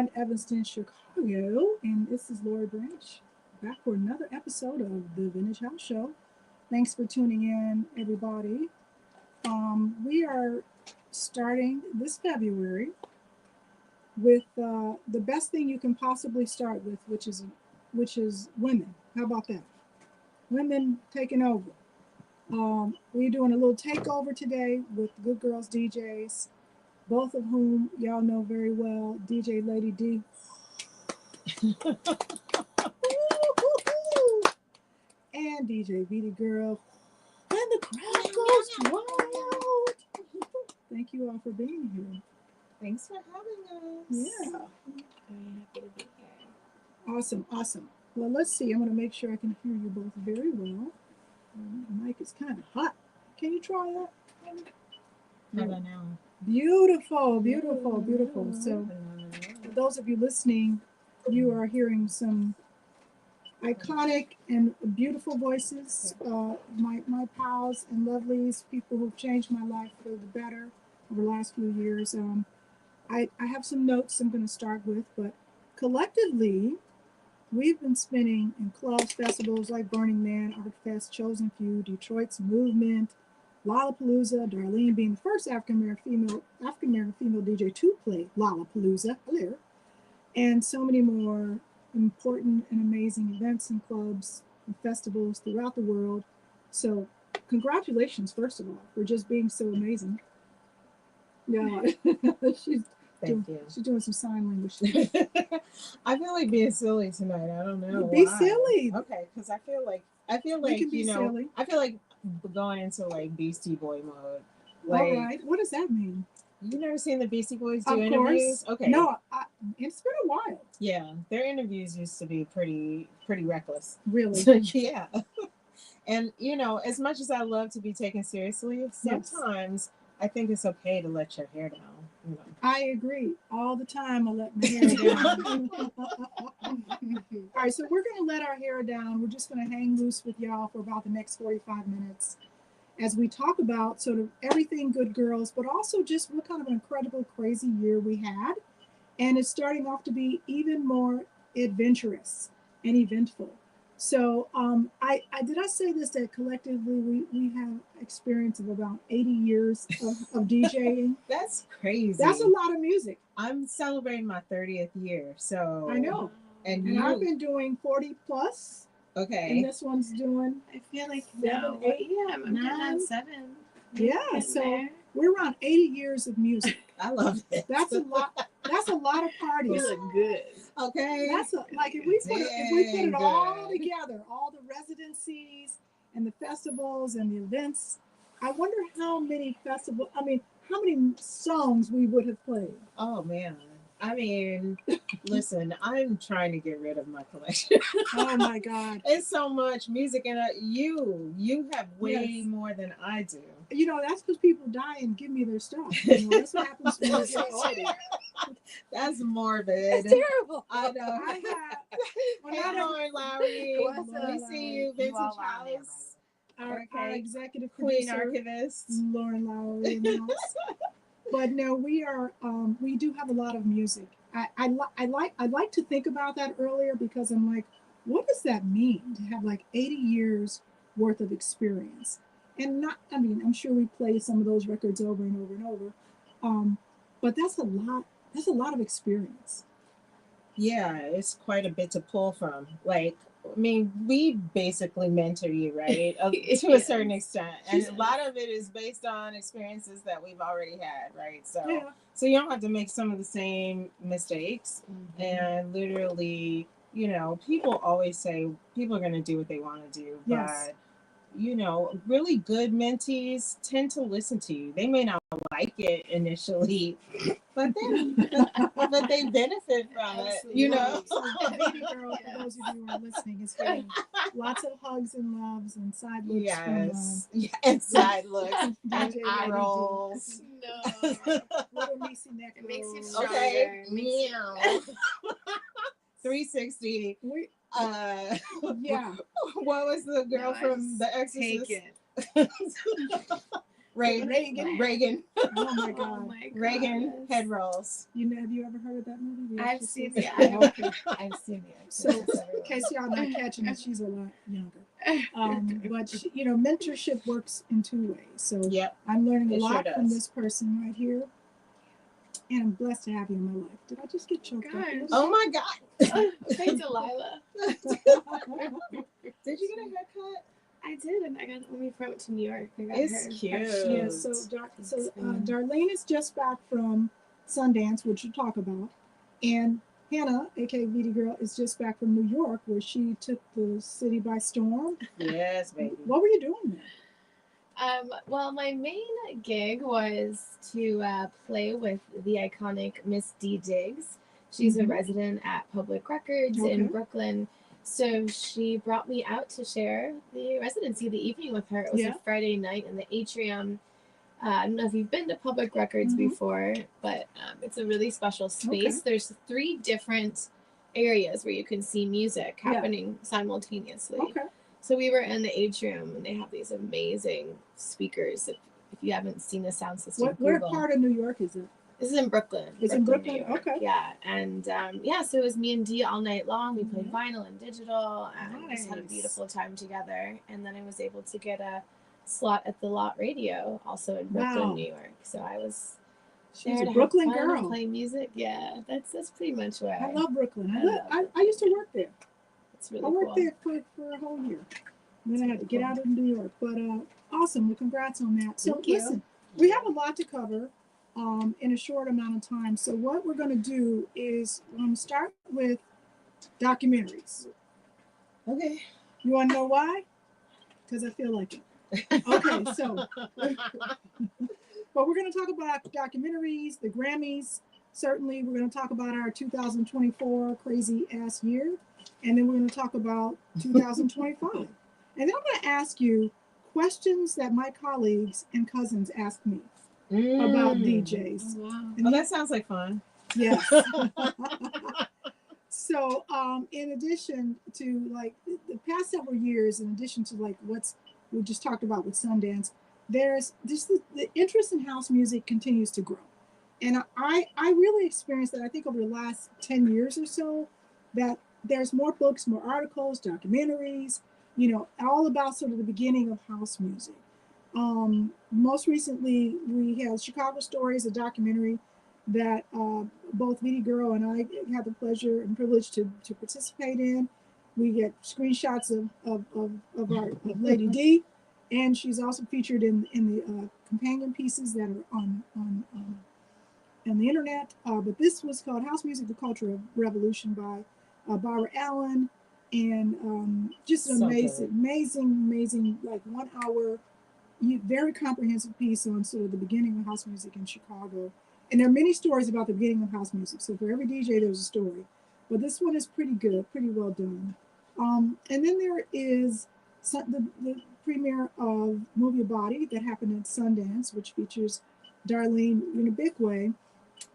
1 Evanston, Chicago, and this is Lori Branch back for another episode of the Vintage House Show. Thanks for tuning in, everybody. We are starting this February with the best thing you can possibly start with, which is women. How about that? Women taking over. We're doing a little takeover today with Good Girls DJs, both of whom y'all know very well. DJ Lady D. And DJ Beatty Girl. And the crowd goes wild. Thank you all for being here. Thanks for having us. Yeah. I'm happy to be here. Awesome. Well, let's see. I'm going to make sure I can hear you both very well. The mic is kind of hot. Can you try that? How about now? Beautiful. So, for those of you listening, you are hearing some iconic and beautiful voices. My pals and lovelies, people who've changed my life for the better over the last few years. I have some notes I'm going to start with, but collectively, we've been spinning in clubs, festivals like Burning Man, Art Fest, Chosen Few, Detroit's Movement, Lollapalooza, Darlene being the first African American female DJ to play Lollapalooza, and so many more important and amazing events and clubs and festivals throughout the world. So congratulations, first of all, for just being so amazing. Yeah, she's doing some sign language. I feel like being silly tonight. I don't know. Be why. silly. Okay, because I feel like silly. I feel like going into like Beastie Boy mode. Like, all right. What does that mean? You never seen the Beastie Boys do interviews? Okay. No, it's been a while. Yeah, their interviews used to be pretty reckless. Really? Yeah. And as much as I love to be taken seriously, sometimes I think it's okay to let your hair down. I agree. All the time I let my hair down. All right, so we're going to let our hair down. We're just going to hang loose with y'all for about the next 45 minutes as we talk about sort of everything Good Girls, but also just what kind of an incredible, crazy year we had. And it's starting off to be even more adventurous and eventful. So did I say this, that collectively we have experience of about 80 years of DJing? That's crazy. That's a lot of music. I'm celebrating my 30th year, so I know. And I've been doing 40 plus. Okay. And this one's doing, I feel like 7, 8, yeah, I'm at 7. Yeah, so we're around 80 years of music. I love it. That's a lot. That's a lot of parties. You look good. Okay. That's like if we put it all together, all the residencies and the festivals and the events. I wonder how many how many songs we would have played. Oh man. I mean, listen, I'm trying to get rid of my collection. Oh my God. It's so much music, and you have way more than I do. That's because people die and give me their stuff. That's what happens to me. That's morbid. That's terrible. I know. Hey, Lauren Lowry. We see you, Vincent Chalice. Our executive Queen producer, archivist, Lauren Lowry. But no, we do have a lot of music. I like to think about that earlier because I'm like, what does that mean to have like 80 years worth of experience? And I'm sure we play some of those records over and over and over. But that's a lot. That's a lot of experience. Yeah, it's quite a bit to pull from. We basically mentor you, right? To a certain extent. And a lot of it is based on experiences that we've already had, right? So you don't have to make some of the same mistakes. Mm-hmm. And literally, people always say people are going to do what they want to do. Yes. But, really good mentees tend to listen to you. They may not like it initially, but they benefit from it, So Baby Girl, for those of you who are listening, is getting lots of hugs and loves and side looks and side looks and eye rolls. No. Little Niecy neck It makes you rolls. stronger. Okay. Meow. 360. Yeah. What was the girl from The Exorcist? Take it. Reagan. Oh my Oh God. my Reagan goodness. head rolls. Have you ever heard of that movie? The I've Exorcist? seen the Okay. I've seen the So, Exorcist, in case y'all not catching it, she's a lot younger. everyone. But she, mentorship works in two ways. So Yep. I'm learning a It sure lot from does. this person right here, and I'm blessed to have you in my life. Did I just get choked up? a Gosh. little Oh my God. Hey, Delilah. Did you get a haircut? I did, and I got when we went to New York. I got It's her. cute. Yeah. Darlene is just back from Sundance, which we'll talk about, and Hannah, aka Viti Girl, is just back from New York, where she took the city by storm. Yes, baby. What were you doing there? Well, my main gig was to play with the iconic Miss D Diggs. She's a Mhm. resident at Public Records in Okay. Brooklyn. So she brought me out to share the residency the evening with her. It was Yeah. a Friday night in the atrium. I don't know if you've been to Public Records Mhm. before, but it's a really special space. Okay. There's 3 different areas where you can see music Yeah. happening simultaneously. Okay. So we were in the atrium, and they have these amazing speakers. If you haven't seen the sound system, Where Google. part of New York is it? This is in Brooklyn. It's in New Brooklyn? York. Okay. Yeah, and so it was me and Dee all night long. We played Mhm. vinyl and digital, and just had a Nice. beautiful time together. And then I was able to get a slot at the Lot Radio, also in Brooklyn, Wow. New York. So I was She's there a to Brooklyn have fun and girl. play music. Yeah, that's pretty much where I love Brooklyn. I love I used to work there. It's really I worked cool. there for a whole year. And then It's I had really to get cool. out of New York. But awesome. Well, congrats on that. So Thank you. listen, we have a lot to cover in a short amount of time. So what we're going to do is we're going to start with documentaries. Okay. You want to know why? Because I feel like it. Okay, so but we're going to talk about documentaries, the Grammys. Certainly, we're going to talk about our 2024 crazy ass year, and then we're going to talk about 2025. And then I'm going to ask you questions that my colleagues and cousins asked me about DJs. Oh, wow. And Oh, that sounds like fun. yes. So, in addition to like the past several years, in addition to like what's we just talked about with Sundance, there's just the interest in house music continues to grow. And I really experienced that, I think, over the last 10 years or so, that there's more books, more articles, documentaries, all about sort of the beginning of house music. Most recently, we had Chicago Stories, a documentary that both Viti Girl and I had the pleasure and privilege to participate in. We get screenshots of Lady D, and she's also featured in the companion pieces that are on the internet. But this was called House Music: The Cultural Revolution by Barbara Allen, and just an So amazing, like 1 hour, very comprehensive piece on sort of the beginning of house music in Chicago. And there are many stories about the beginning of house music. So for every DJ, there's a story. But this one is pretty good, pretty well done. And then there is the premiere of Move Your Body that happened at Sundance, which features Darlene Unibikwe.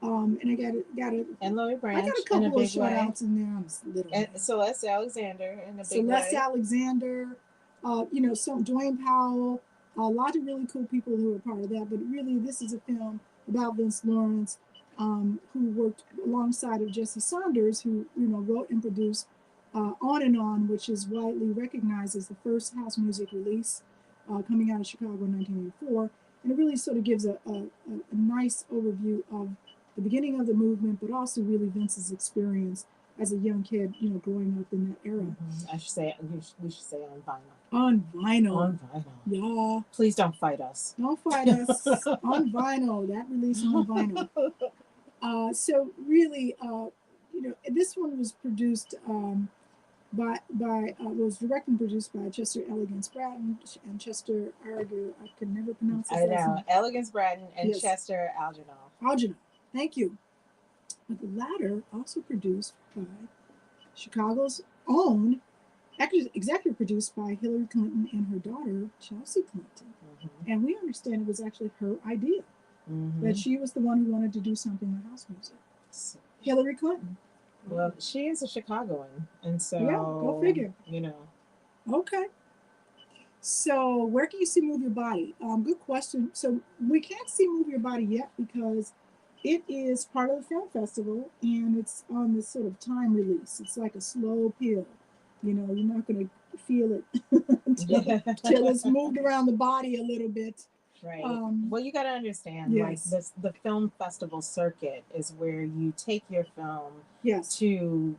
And I got And Lloyd Branch. a couple of shout outs in there. I'm little. And Celeste Alexander in a big Celeste way. Alexander, some Dwayne Powell, a lot of really cool people who are part of that. But really, this is a film about Vince Lawrence, who worked alongside of Jesse Saunders, who wrote and produced On and On, which is widely recognized as the first house music release coming out of Chicago in 1984. And it really sort of gives a nice overview of the beginning of the movement, but also really Vince's experience as a young kid, growing up in that era. Mm-hmm. We should say on vinyl. On vinyl. On vinyl. Yeah. Please don't fight us. Don't fight us. On vinyl. That release on vinyl. So really, this one was produced was directed and produced by Chester Elegance Bratton and Chester Arger. I could never pronounce his I last know. name. Elegance Bratton and Yes. Chester Algernon. Algernon. Thank you. But the latter also produced by Chicago's own, actually executive produced by Hillary Clinton and her daughter, Chelsea Clinton. Mm-hmm. And we understand it was actually her idea, that she was the one who wanted to do something with house music. Hillary Clinton. Well, she is a Chicagoan, and so yeah, go figure. You know. Okay. So where can you see Move Your Body? Good question. So we can't see Move Your Body yet because it is part of the film festival and it's on this sort of time release. It's like a slow pill. You know, you're not going to feel it until it's moved around the body a little bit. Right. Well, you got to understand, yes. like the film festival circuit is where you take your film yes. to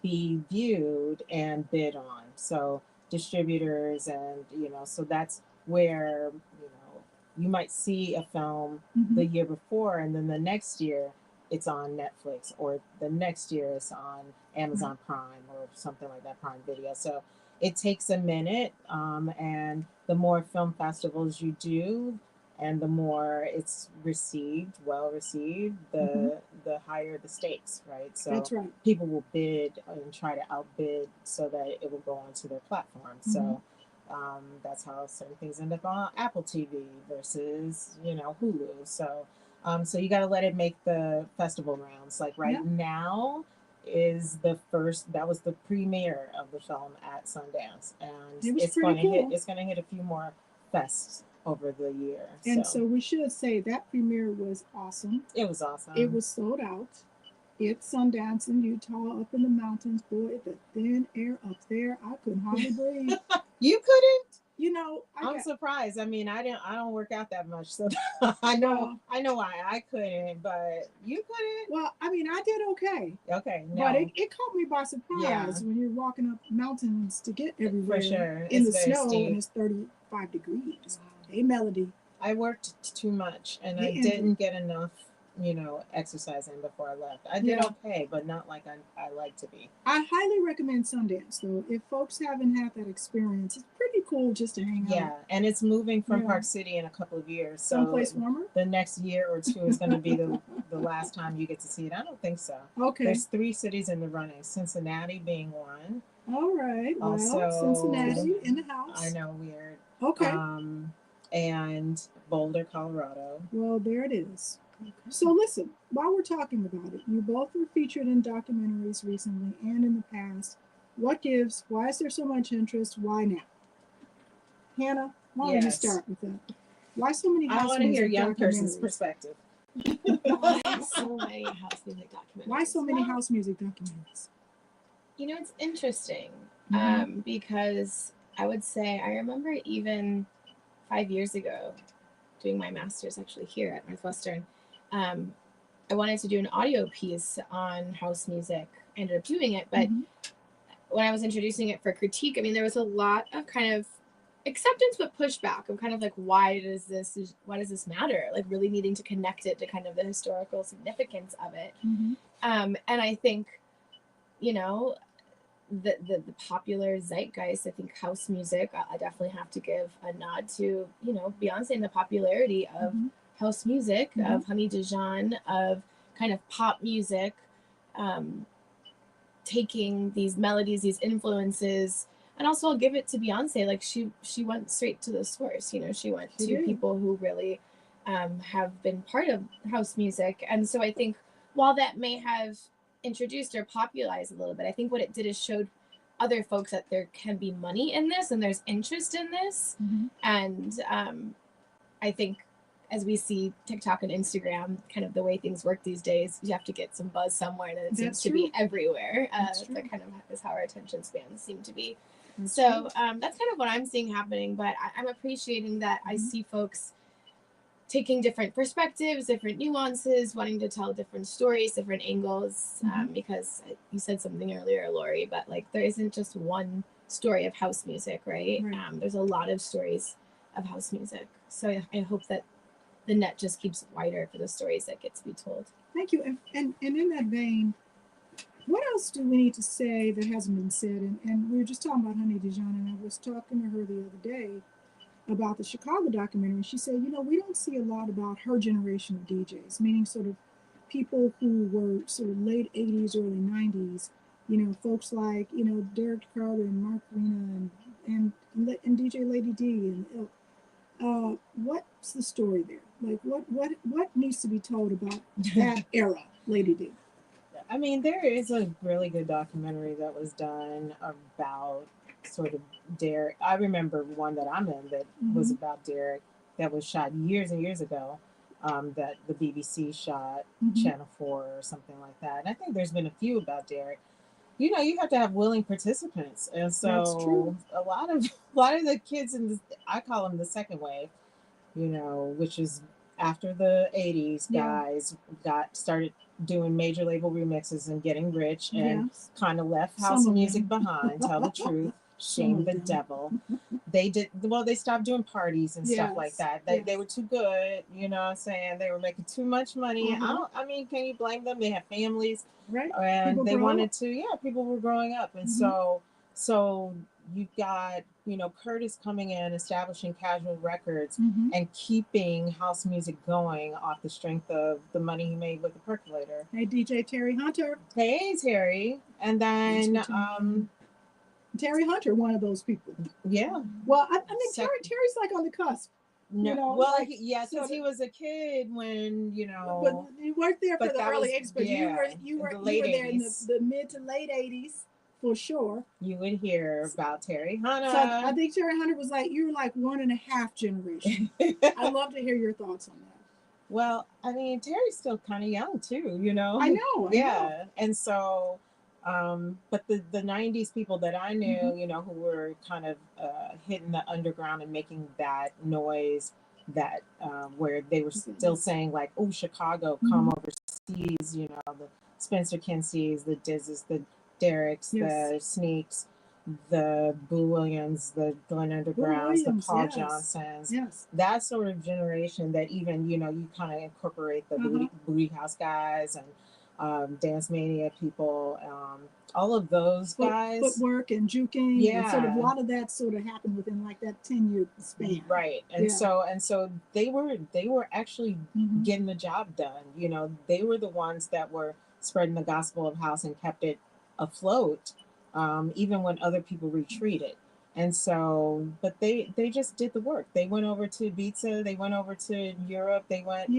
be viewed and bid on. So distributors and, you know, so that's where, you know, you might see a film the year before and then the next year it's on Netflix or the next year it's on Amazon Prime or something like that, Prime Video. So it takes a minute, and the more film festivals you do and the more it's well received, the higher the stakes, right? So that's right. People will bid and try to outbid so that it will go onto their platform. So that's how certain things end up on Apple TV versus, you know, Hulu. So so you got to let it make the festival rounds. Like now is that was the premiere of the film at Sundance, and it's going to hit a few more fests over the year. And so we should say that premiere was awesome. It was awesome. It was sold out. It's Sundance in Utah, up in the mountains. Boy, the thin air up there, I couldn't hardly breathe. You couldn't? You know, I'm surprised. I mean, I don't work out that much, so I know why I couldn't, but you couldn't. Well, I mean, I did okay. Okay, no. But it caught me by surprise when you're walking up mountains to get everywhere. For sure. In the snow and it's 35 degrees. Hey, Melody. I worked too much and I didn't get enough, you know, exercise in before I left. I did okay, but not like I like to be. I highly recommend Sundance, though. If folks haven't had that experience, it's pretty cool just to hang out. Yeah, and it's moving from Park City in a couple of years. So someplace warmer? The next year or two is going to be the last time you get to see it. I don't think so. Okay. There's 3 cities in the running, Cincinnati being one. All right. Well, also, Cincinnati in the house. I know, weird. Okay. And Boulder, Colorado. Well, there it is. Okay. So listen, while we're talking about it, you both were featured in documentaries recently and in the past. What gives? Why is there so much interest? Why now? Hannah, why don't you start with that? Why so many house music documentaries? I want to hear young person's perspective. Why so many house music documentaries? Why so many house music documentaries? You know, it's interesting because I would say I remember even 5 years ago doing my master's actually here at Northwestern. I wanted to do an audio piece on house music. I ended up doing it, but when I was introducing it for critique, I mean, there was a lot of kind of acceptance but pushback of kind of like, why does this matter? Like really needing to connect it to kind of the historical significance of it. And I think, you know, the popular zeitgeist, I think house music, I definitely have to give a nod to, you know, Beyonce and the popularity of house music, of Honey Dijon, of kind of pop music, taking these melodies, these influences. And also I'll give it to Beyonce, like she went straight to the source, you know, she went to people who really have been part of house music. And so I think while that may have introduced or popularized a little bit, I think what it did is showed other folks that there can be money in this and there's interest in this. And I think as we see TikTok and Instagram, kind of the way things work these days, you have to get some buzz somewhere and it seems to be everywhere. That kind of is how our attention spans seem to be. That's kind of what I'm seeing happening, but I'm appreciating that I see folks taking different perspectives, different nuances, wanting to tell different stories, different angles, because you said something earlier, Lori, but like there isn't just one story of house music, right? There's a lot of stories of house music. So I hope that the net just keeps wider for the stories that get to be told. Thank you. And in that vein, what else do we need to say that hasn't been said? And we were just talking about Honey Dijon, and I was talking to her the other day about the Chicago documentary. She said, you know, we don't see a lot about her generation of DJs, meaning sort of people who were sort of late 80s, early 90s, you know, folks like, you know, Derek Carter and Mark Rena and DJ Lady D. And what's the story there? Like, what needs to be told about that era, Lady D? I mean, there is a really good documentary that was done about sort of Derek. I remember one that I'm in that was about Derek that was shot years and years ago. That the BBC shot, Channel 4 or something like that. And I think there's been a few about Derek. You know, you have to have willing participants, and so a lot of the kids in the, I call them the second wave, you know, which is after the 80s guys got started doing major label remixes and getting rich and kind of left house music behind. Tell the truth, shame the devil. They did well, they stopped doing parties and stuff like that. They were too good, you know what I'm saying? They were making too much money. I mean, can you blame them? They have families. Right. And people they wanted to, people were growing up. And so you've got, you know, Curtis coming in, establishing Casual Records and keeping house music going off the strength of the money he made with the Percolator. Hey, DJ Terry Hunter. Hey, Terry. And then Terry Hunter, one of those people. Yeah. Well, I think Terry's like on the cusp. No, you know, well, like, because he was a kid when, you know. But you weren't there for the early 80s, but you were there in the mid to late 80s for sure. You would hear about Terry Hunter. So I think Terry Hunter was like, you were like 1.5 generation. I'd love to hear your thoughts on that. Well, I mean, Terry's still kind of young too, you know. I know. And so, but the 90s people that I knew, you know, who were kind of hitting the underground and making that noise, that where they were still saying like, oh, Chicago, come overseas, you know, the Spencer Kinseys, the Dizzes, the Derricks, the Sneaks, the Boo Williams, the Glenn Undergrounds, the Paul Johnsons, that sort of generation that even, you know, you kind of incorporate the Booty House guys and Dance Mania people, all of those guys. Footwork and juking, and sort of a lot of that sort of happened within like that 10-year span. Right. And so they were actually getting the job done. You know, they were the ones that were spreading the gospel of house and kept it afloat, even when other people retreated. And so, but they just did the work. They went over to Ibiza, they went over to Europe, they went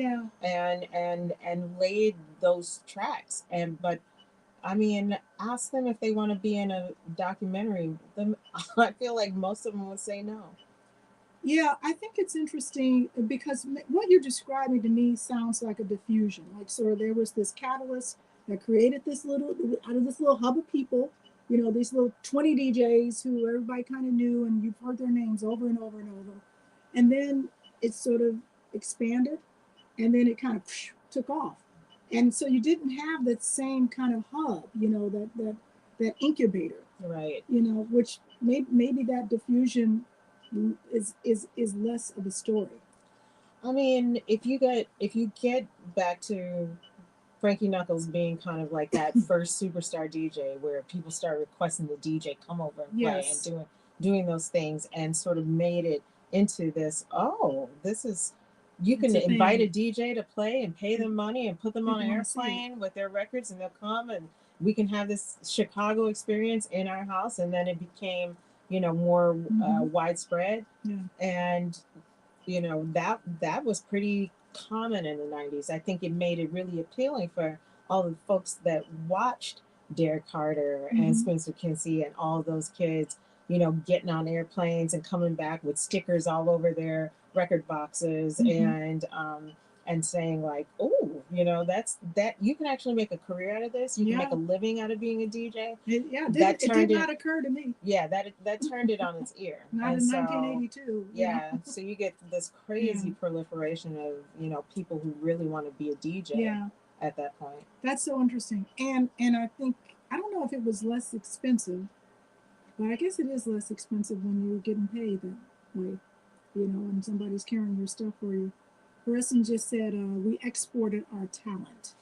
and laid those tracks. But I mean, ask them if they want to be in a documentary. I feel like most of them would say no. Yeah, I think it's interesting because what you're describing to me sounds like a diffusion. Like, so there was this catalyst that created this out of this little hub of people, you know, these little 20 DJs who everybody kind of knew and you've heard their names over and over and over. And then it sort of expanded and then it kind of took off. And so you didn't have that same kind of hub, you know, that incubator. Right. You know, which maybe that diffusion is less of a story. I mean, if you get back to Frankie Knuckles being kind of like that first superstar DJ where people started requesting the DJ come over and play and doing those things and sort of made it into this, this is, you can invite a DJ to play and pay them money and put them on an airplane with their records and they'll come and we can have this Chicago experience in our house. And then it became, you know, more widespread. And, you know, that was pretty common in the 90s. I think it made it really appealing for all the folks that watched Derek Carter and Spencer Kinsey and all those kids, you know, getting on airplanes and coming back with stickers all over their record boxes and saying like, oh, you know, that you can actually make a career out of this. You can make a living out of being a DJ. It did not occur to me. Yeah, that turned it on its ear. Not in 1982. So you get this crazy proliferation of, you know, people who really want to be a DJ at that point. That's so interesting. And I think, I don't know if it was less expensive, but I guess it is less expensive when you're getting paid that way, you know, and somebody's carrying your stuff for you. Preston just said we exported our talent.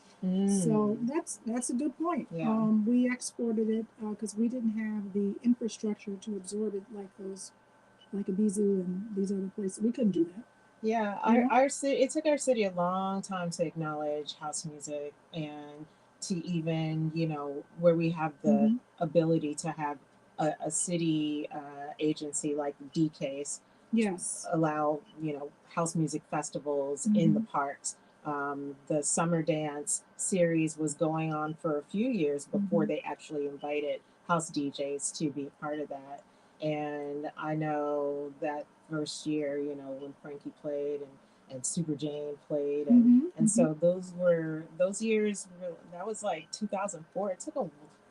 So that's a good point. We exported it because we didn't have the infrastructure to absorb it like Ibiza and these other places. We couldn't do that. Yeah, our city. It took our city a long time to acknowledge house music and to even, you know, where we have the ability to have a city agency like DCASE. Allow, you know, house music festivals in the parks. The Summer Dance series was going on for a few years before they actually invited house DJs to be a part of that. And I know that first year, you know, when Frankie played and Super Jane played, and so those years. That was like 2004. It took a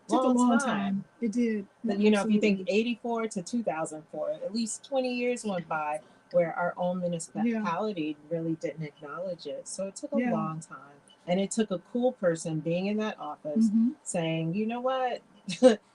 Took a long long time. time. It did. But, you know, if you think 84 to 2004, at least 20 years went by where our own municipality really didn't acknowledge it. So it took a long time. And it took a cool person being in that office saying, you know what,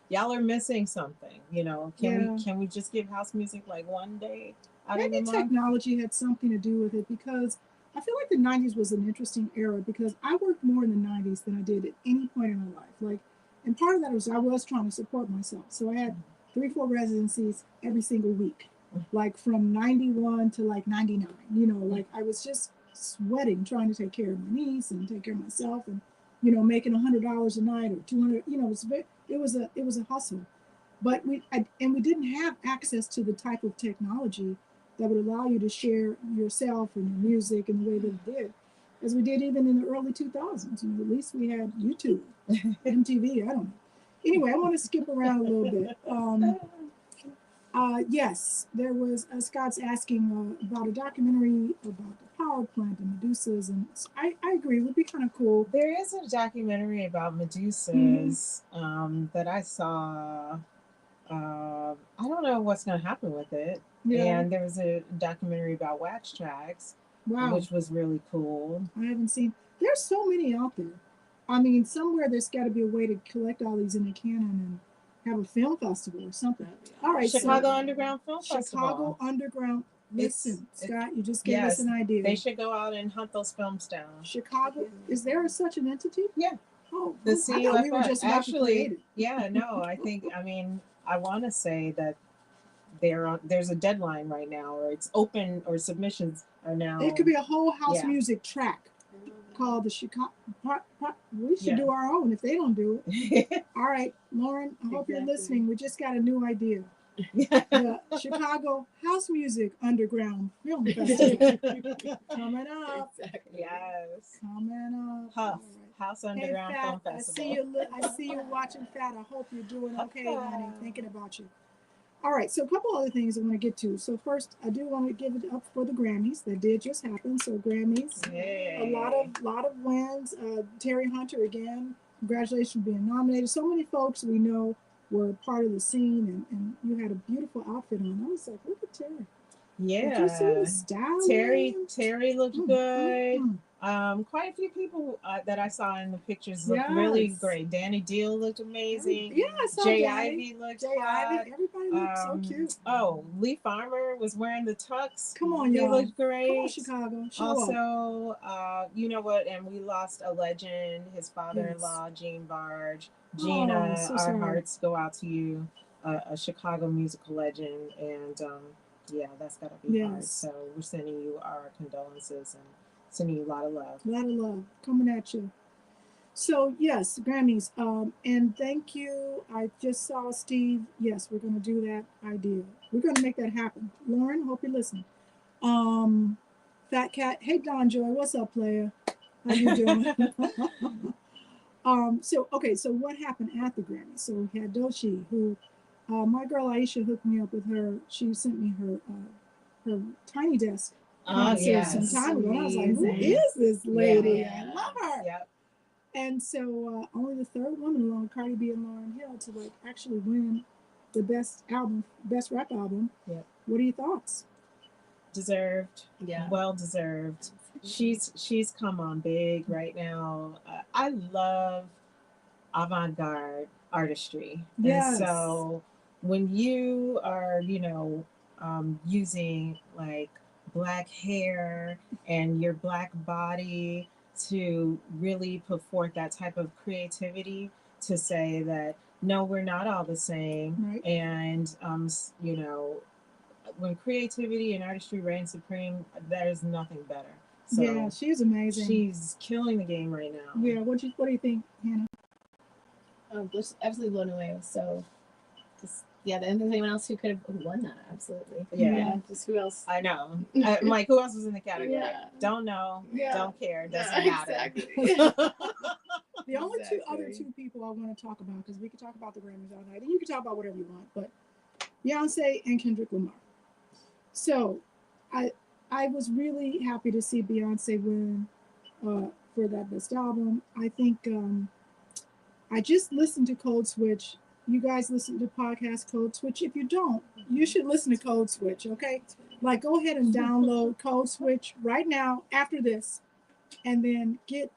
y'all are missing something. You know, can we just give house music like one day out of the month? Technology had something to do with it, because I feel like the 90s was an interesting era, because I worked more in the 90s than I did at any point in my life. Like, and part of that was I was trying to support myself. So I had 3-4 residencies every single week, like from 91 to like 99. You know, like I was just sweating trying to take care of my niece and take care of myself, and you know, making $100 a night or 200. You know, it was a hustle. But we didn't have access to the type of technology that would allow you to share yourself and your music in the way that it did, as we did even in the early 2000s. You know, at least we had YouTube, MTV. I don't know. Anyway, I want to skip around a little bit. Yes, there was Scott's asking about a documentary about the power plant and Medusas, and I agree, it would be kind of cool. There is a documentary about Medusas that I saw. I don't know what's going to happen with it. Yeah. And there was a documentary about Wax Tracks, which was really cool. I haven't seen. There's so many out there. I mean, somewhere there's got to be a way to collect all these in a canon and have a film festival or something. All right, Chicago Underground Film Festival. Chicago Underground. Listen, Scott, you just gave us an idea. They should go out and hunt those films down. Chicago, is there such an entity? Yeah. Oh, the CUFF. We were just actually. Yeah, no, I think. I mean, I want to say that there's a deadline right now, or it's open, or submissions are now. It could be a whole house music track called the Chicago. We should do our own if they don't do it. All right, Lauren, I hope you're listening. We just got a new idea. The Chicago House Music Underground Film Festival coming up. Exactly. Yes. Coming up. Huff. House Underground Film Festival. I see you watching, Fat. I hope you're doing okay, honey. Thinking about you. All right, so a couple other things I want to get to. So first, I do want to give it up for the Grammys. That did just happen. So Grammys, a lot of wins. Terry Hunter again. Congratulations for being nominated. So many folks we know were part of the scene, and you had a beautiful outfit on. I was like, look at Terry. Yeah. Did you see the style? Terry looked good. Quite a few people that I saw in the pictures looked really great. Danny Deal looked amazing. Yeah, I saw Jay Danny. Ivy looked Ivy. Everybody looked so cute. Oh, Lee Farmer was wearing the tux. Come on, y'all. He looked great. Come on, Chicago. Also, you know what? And we lost a legend. His father-in-law, Gene Barge. Gina, our hearts go out to you. A Chicago musical legend, and yeah, that's gotta be hard. So we're sending you our condolences and sending you a lot of love. A lot of love coming at you. So yes, Grammys. And thank you. I just saw Steve. Yes, we're gonna do that idea. We're gonna make that happen. Lauren, hope you listen. Fat Cat. Hey Don Joy, what's up, player? How you doing? So what happened at the Grammys? So we had Doechii, who my girl Aisha hooked me up with her. She sent me her Tiny Desk concert some time ago. And I was like, who is this lady? I love her. Yep. And so only the third woman along with Cardi B and Lauryn Hill to like actually win the best rap album. Yep. What are your thoughts? Deserved. Yeah. Well deserved. She's come on big right now. I love avant-garde artistry. Yes. And so when you are, using like black hair and your black body to really put forth that type of creativity to say that, no, we're not all the same. Right. And, when creativity and artistry reign supreme, there's nothing better. So yeah, she's amazing. She's killing the game right now. Yeah, what do you think, Hannah? Just absolutely blown away. So, and there's anyone else who could have won that? Absolutely. Yeah. Just who else? I know. I'm like, who else was in the category? Yeah. Don't know. Yeah. Don't care. Doesn't matter. Exactly. The only other two people I want to talk about, because we could talk about the Grammys all night, and you can talk about whatever you want, but Beyonce and Kendrick Lamar. So I was really happy to see Beyonce win for that best album. I think I just listened to Code Switch. You guys listen to podcast Code Switch. If you don't, you should listen to Code Switch, okay? Like, go ahead and download Code Switch right now after this, and then get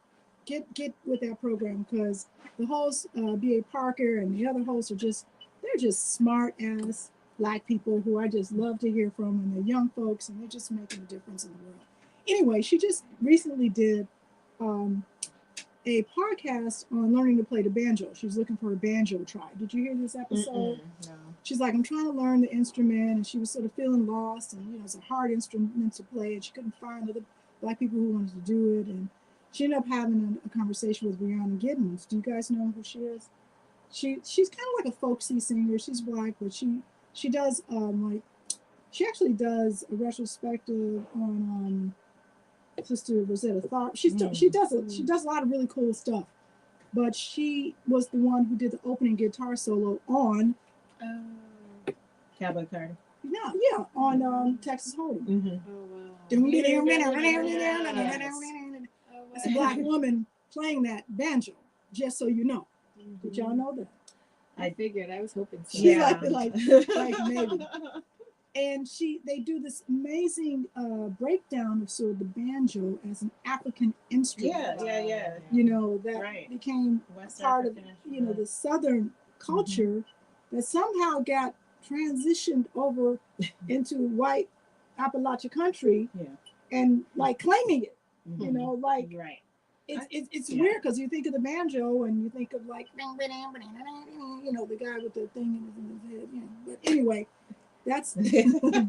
with that program, because the host, B.A. Parker, and the other hosts they're just smart ass Black people who I just love to hear from, and they're young folks, and they're just making a difference in the world. Anyway, she just recently did a podcast on learning to play the banjo. She's looking for a banjo tribe. Did you hear this episode? No. She's like, I'm trying to learn the instrument, and she was sort of feeling lost, and it's a hard instrument to play, and she couldn't find other Black people who wanted to do it, and she ended up having a conversation with Brianna Giddens. Do you guys know who she is? She's kind of like a folksy singer. She's Black, but she does she actually does a retrospective on Sister Rosetta Tharpe. She does a lot of really cool stuff. But she was the one who did the opening guitar solo on Cowboy Carter. On Texas Hold'em. Mm-hmm. That's a Black woman playing that banjo. Just so you know. Did y'all know that? I figured. I was hoping so. She's like maybe. And they do this amazing breakdown of sort of the banjo as an African instrument. Yeah. That became part of the Southern culture that somehow got transitioned over into white Appalachia country, and like claiming it. Right. It's weird because you think of the banjo and you think of like the guy with the thing in his head. But anyway. That's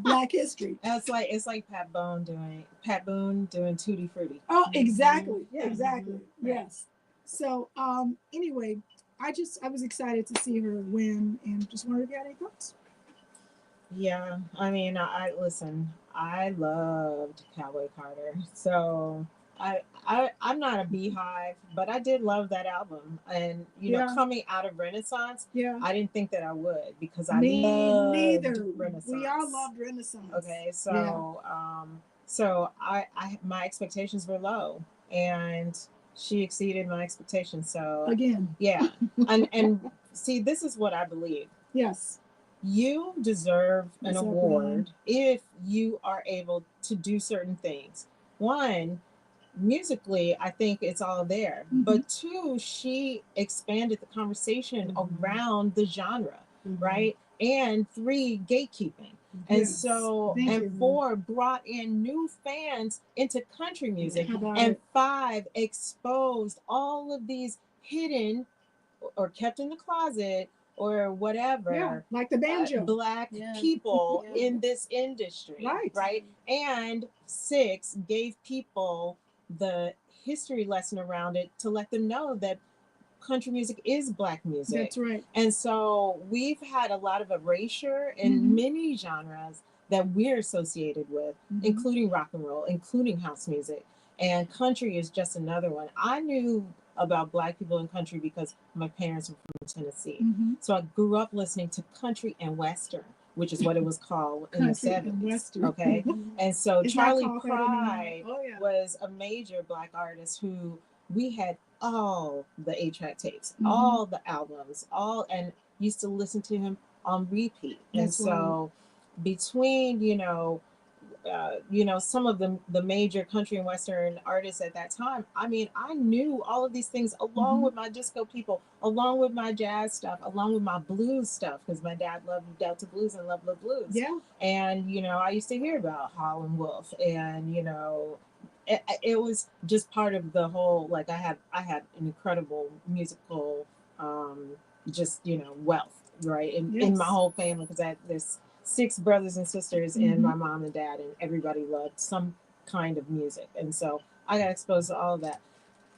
Black history. It's like Pat Boone doing Tutti Frutti. Oh, exactly. Yeah. Exactly. Mm-hmm. Yes. So anyway, I was excited to see her win, and just wondered if you had any thoughts. Yeah, I mean, I loved Cowboy Carter. So I'm not a beehive, but I did love that album. And coming out of Renaissance, I didn't think that I would, because I loved Renaissance. We all loved Renaissance. Okay, so so I my expectations were low, and she exceeded my expectations. So again, and see, this is what I believe. Yes. You deserve an award if you are able to do certain things. One, musically, I think it's all there. Mm-hmm. But two, she expanded the conversation around the genre, right? And three, gatekeeping. And so, four, brought in new fans into country music. And five, exposed all of these hidden or kept in the closet or whatever, like the banjo, Black people in this industry, right? And six, gave people the history lesson around it to let them know that country music is Black music. That's right. And so we've had a lot of erasure in many genres that we're associated with, including rock and roll, including house music, and country is just another one. I knew about Black people in country because my parents were from Tennessee. So I grew up listening to country and Western, which is what it was called in the 70s. Okay. And so Charlie Pride was a major Black artist who we had all the 8-track tapes, all the albums, and used to listen to him on repeat. And so between, some of the major country and Western artists at that time, I mean, I knew all of these things along with my disco people, along with my jazz stuff, along with my blues stuff, because my dad loved Delta blues and loved the blues. Yeah. And, I used to hear about Howlin' Wolf, and, it was just part of the whole, like, I had an incredible musical, wealth, right? In my whole family, because I had this 6 brothers and sisters and my mom and dad, and everybody loved some kind of music. And so I got exposed to all of that.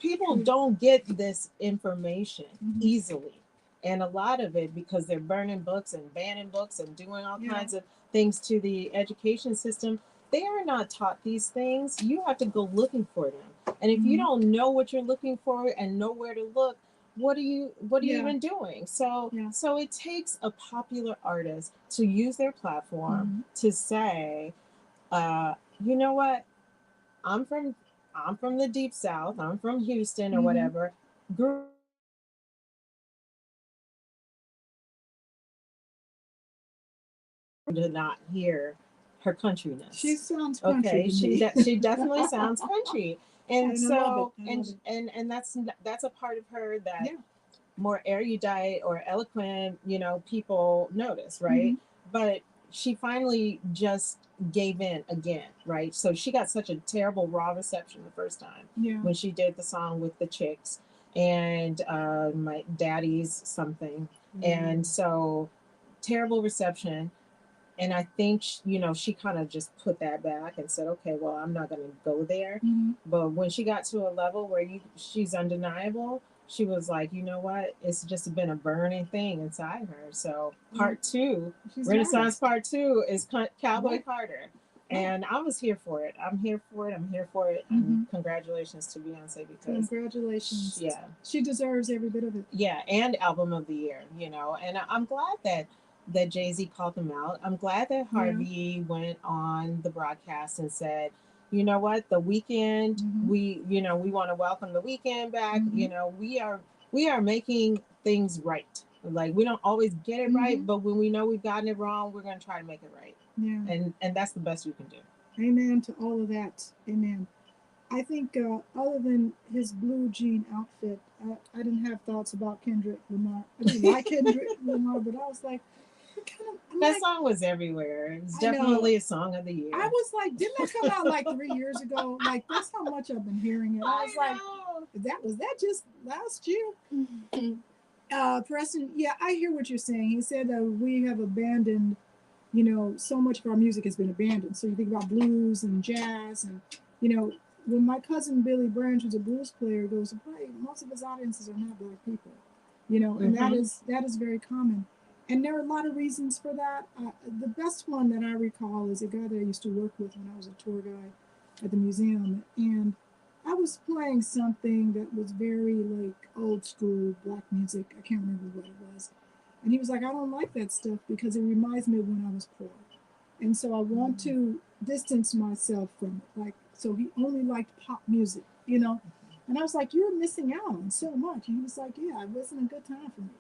People don't get this information easily. And a lot of it, because they're burning books and banning books and doing all kinds of things to the education system, they are not taught these things. You have to go looking for them. And if you don't know what you're looking for and know where to look, what are you Yeah. even doing? So Yeah. so it takes a popular artist to use their platform to say, you know what, I'm from I'm from the deep south, I'm from Houston or whatever. Grew to not hear her countryness. She sounds country Okay, to me. she definitely sounds country, and And I love so it. I love it. and that's a part of her that Yeah. more erudite or eloquent, people notice, right? Mhm. But she finally just gave in again, right? So she got such a terrible raw reception the first time Yeah. when she did the song with the chicks and my daddy's something, and so terrible reception. And I think she kind of just put that back and said, okay, well, I'm not going to go there. But when she got to a level where she's undeniable, she was like, you know what, it's just been a burning thing inside her. So part two, She's Renaissance nice. part two, is Cowboy Right. Carter. Right. And I was here for it. I'm here for it. I'm here for it. And congratulations to Beyonce, because Congratulations. yeah, She deserves every bit of it. yeah, and album of the year, and I'm glad that Jay-Z called them out. I'm glad that Harvey went on the broadcast and said, you know what, the weekend, we want to welcome the weekend back. We are making things right. Like, we don't always get it right, but when we know we've gotten it wrong, we're going to try to make it right. Yeah. And that's the best we can do. Amen to all of that. Amen. I think other than his blue jean outfit, I didn't have thoughts about Kendrick Lamar. I didn't like Kendrick Lamar, but I was like, that song was everywhere. It's definitely a song of the year. I was like, didn't that come out like 3 years ago? Like, that's how much I've been hearing it. I was like, was that just last year? Preston, yeah, I hear what you're saying. He said that we have abandoned, so much of our music has been abandoned. So you think about blues and jazz, and when my cousin Billy Branch, who's a blues player, goes to play, most of his audiences are not black people, and that is very common. And there are a lot of reasons for that. The best one that I recall is a guy that I used to work with when I was a tour guide at the museum, and I was playing something that was very like old school black music. I can't remember what it was. And he was like, I don't like that stuff because it reminds me of when I was poor. And so I want to distance myself from it. Like, so he only liked pop music, And I was like, you're missing out on so much. And he was like, yeah, it wasn't a good time for me.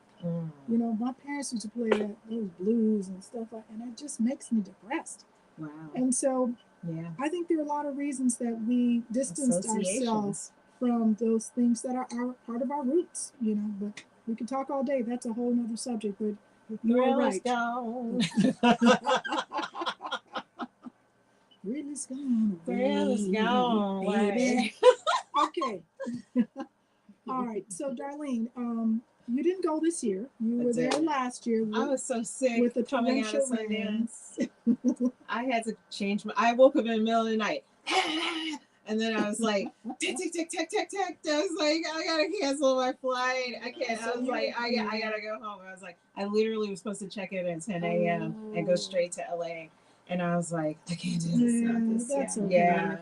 My parents used to play those blues and stuff and it just makes me depressed. Wow. And so yeah, I think there are a lot of reasons that we distanced ourselves from those things that are part of our roots, but we could talk all day. That's a whole nother subject, but you're right. Thrill is gone, baby. Okay. All right. So, Darlene, you didn't go this year. You were there last year. I was so sick with the coming out of Sundance. I had to change I woke up in the middle of the night. And then I was like, tick, tick, tick, tick, tick, tick. I was like, I gotta cancel my flight. I can't. I was like, I gotta go home. I was like, I literally was supposed to check in at 10 a.m. and go straight to LA. And I was like, I can't do this. That's okay. Yeah.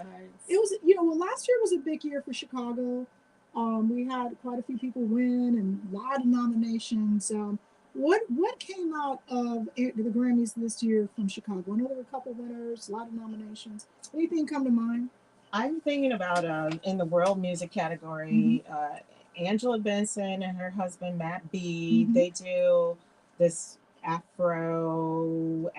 It was, last year was a big year for Chicago. We had quite a few people win and a lot of nominations. What came out of the Grammys this year from Chicago? I know there were a couple winners, a lot of nominations. Anything come to mind? I'm thinking about in the world music category, Angela Benson and her husband Matt B. They do this Afrobeat,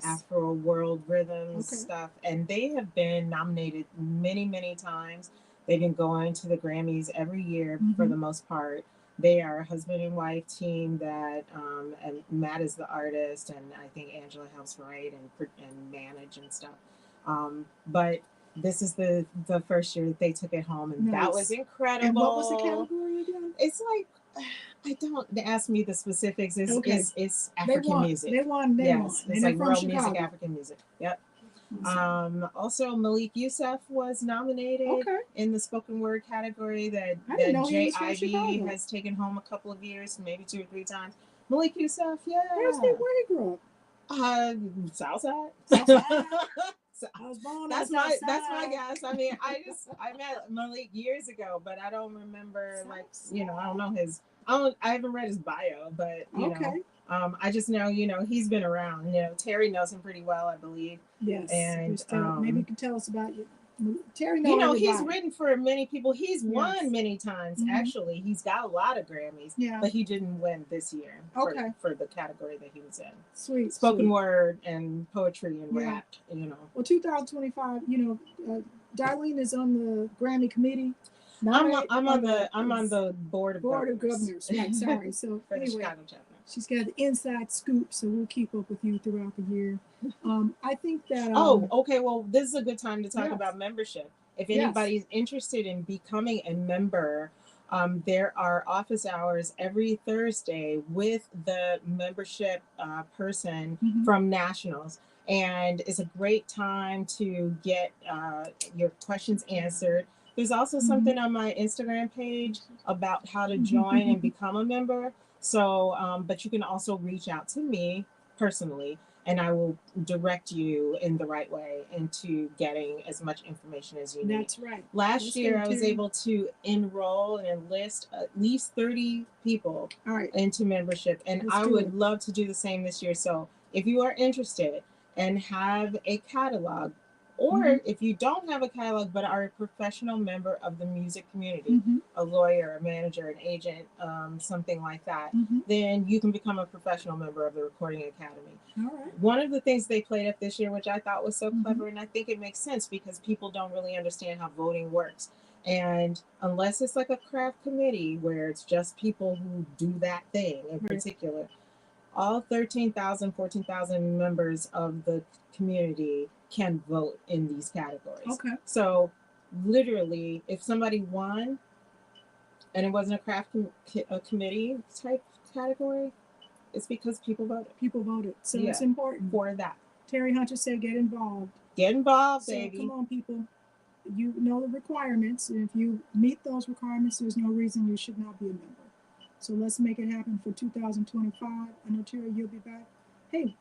Afro world rhythms stuff, and they have been nominated many, many times. They've been going to the Grammys every year for the most part. They are a husband and wife team that, and Matt is the artist, and I think Angela helps write and manage and stuff. But this is the first year that they took it home, and that was incredible. And what was the category again? It's like, I don't ask me the specifics. It's African music. They won. Yes, it's like world music, Chicago. African music. Yep. Also, Malik Youssef was nominated in the spoken word category that Jay Ivy has taken home a couple of years, maybe 2 or 3 times. Malik Youssef, yeah. Where he grew up? Southside. So I was born that's on my the that's my side. guess. I mean, I met Malik years ago, but I don't remember I don't know I haven't read his bio, but Okay. I just know he's been around. Terry knows him pretty well, I believe. Yes. And maybe you can tell us about you. Terry knows everybody. he's written for many people. He's won Yes. many times. Mhm. Actually, he's got a lot of Grammys. Yeah. But he didn't win this year. Okay. For the category that he was in. Sweet. Spoken word and poetry and Yeah. rap. Well, 2025. Darlene is on the Grammy committee. I'm on the board of governors. Right. Sorry. So for the anyway, Chicago chapter. she's got the inside scoop, so we'll keep up with you throughout the year. I think that. Okay. Well, this is a good time to talk Yes. about membership. If Yes. anybody's interested in becoming a member, there are office hours every Thursday with the membership person Mhm. from Nationals. And it's a great time to get your questions answered. There's also something on my Instagram page about how to join and become a member. So, but you can also reach out to me personally, and I will direct you in the right way into getting as much information as you need. That's right. Last year, I was able to enroll and enlist at least 30 people into membership, and I would love to do the same this year. So if you are interested and have a catalog, or if you don't have a catalog but are a professional member of the music community, a lawyer, a manager, an agent, something like that, then you can become a professional member of the Recording Academy. All right. One of the things they played up this year, which I thought was so clever, and I think it makes sense because people don't really understand how voting works. And unless it's like a craft committee where it's just people who do that thing in particular, all 13,000, 14,000 members of the community can vote in these categories. Okay. So literally, if somebody won and it wasn't a craft committee type category, it's because people voted. People voted. So it's important. For that. Terry Hunter said get involved. Get involved, So baby. come on, people. You know the requirements. And if you meet those requirements, there's no reason you should not be a member. So let's make it happen for 2025. I know, Terry, you'll be back. Hey,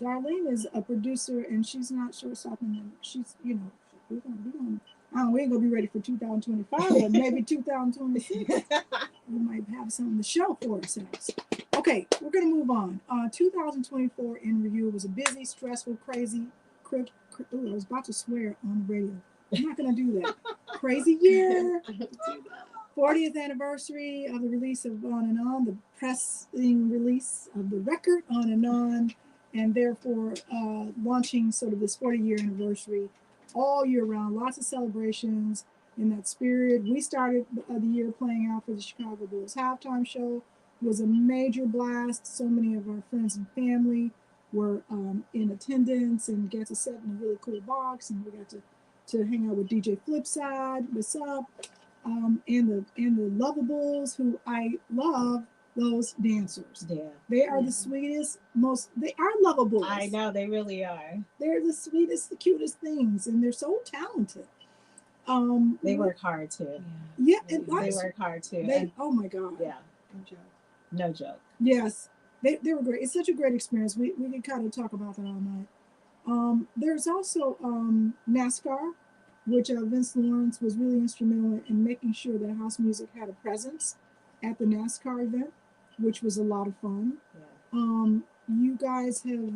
Darlene is a producer, and she's not short-stopping. And she's, we ain't gonna be ready for 2025, but maybe 2026. We might have something to show for ourselves. Okay, we're gonna move on. 2024 in review was a busy, stressful, crazy, I was about to swear on the radio. I'm not gonna do that. Crazy year. 40th anniversary of the release of On and On, the pressing release of the record On and On, and therefore launching sort of this 40-year anniversary all year round. Lots of celebrations in that spirit. We started the year playing out for the Chicago Bulls halftime show. It was a major blast. So many of our friends and family were in attendance and got to sit in a really cool box, and we got to hang out with DJ Flipside. What's up? And the Lovables, who I love those dancers. Yeah. They are the sweetest, they are lovable. I know, they really are. They're the sweetest, the cutest things, and they're so talented. They work hard too. Yeah, they work hard too. Oh my God. Yeah. No joke. Yes. They were great. It's such a great experience. We can kind of talk about that all night. There's also NASCAR, which Vince Lawrence was really instrumental in making sure that house music had a presence at the NASCAR event, which was a lot of fun. Yeah. You guys have